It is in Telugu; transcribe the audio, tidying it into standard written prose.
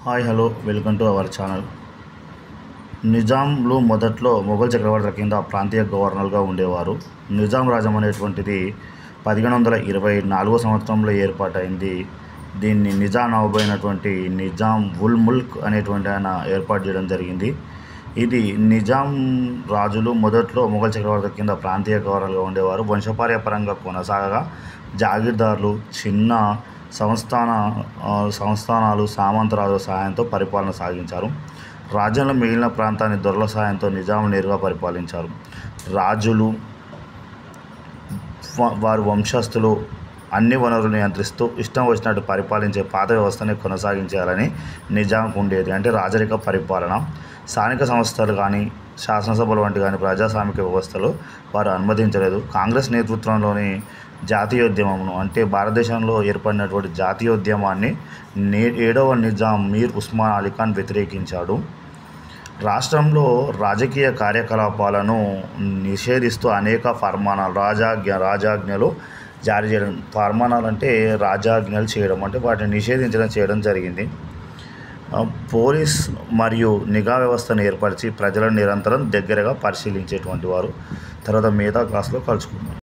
Hi hello welcome to our channel. నిజాంలు మొదట్లో మొఘల్ చక్రవర్తుల కింద ప్రాంతీయ గవర్నర్గా ఉండేవారు. నిజాం రాజ్యం అనేటువంటిది 1524 సంవత్సరంలో ఏర్పాటైంది. దీన్ని నిజాం నవాబు అయినటువంటి నిజాం ఉల్ ముల్క్ అనేటువంటి ఆయన ఏర్పాటు చేయడం జరిగింది. ఇది నిజాం రాజులు మొదట్లో మొఘల్ చక్రవర్తుల కింద ప్రాంతీయ గవర్నర్గా ఉండేవారు. వంశపార్యపరంగా కొనసాగగా జాగీర్దారులు చిన్న సంస్థానాలు సామంతరాజుల సహాయంతో పరిపాలన సాగించారు. రాజ్యంలో మిగిలిన ప్రాంతాన్ని దొరల సహాయంతో నిజాం నేరుగా పరిపాలించారు. రాజులు వారి వంశస్థులు అన్ని వనరులు నియంత్రిస్తూ ఇష్టం వచ్చినట్టు పరిపాలించే పాత వ్యవస్థని కొనసాగించాలని నిజాంకు ఉండేది. అంటే రాజరిక పరిపాలన. స్థానిక సంస్థలు కానీ శాసనసభలు వంటి కానీ ప్రజాస్వామిక వ్యవస్థలు వారు అనుమతించలేదు. కాంగ్రెస్ నేతృత్వంలోని జాతీయోద్యమమును అంటే భారతదేశంలో ఏర్పడినటువంటి జాతీయోద్యమాన్ని 7వ నిజాం మీర్ ఉస్మాన్ అలీ ఖాన్ వ్యతిరేకించాడు. రాష్ట్రంలో రాజకీయ కార్యకలాపాలను నిషేధిస్తూ అనేక ఫర్మానాలు రాజాజ్ఞలు జారీ చేయడం. ఫర్మానాలు అంటే రాజాజ్ఞలు చేయడం, అంటే వాటిని చేయడం జరిగింది. పోలీస్ మరియు నిఘా వ్యవస్థను ఏర్పరిచి ప్రజలను నిరంతరం దగ్గరగా పరిశీలించేటువంటి వారు. తర్వాత మిగతా క్లాస్లో కలుసుకుందాం.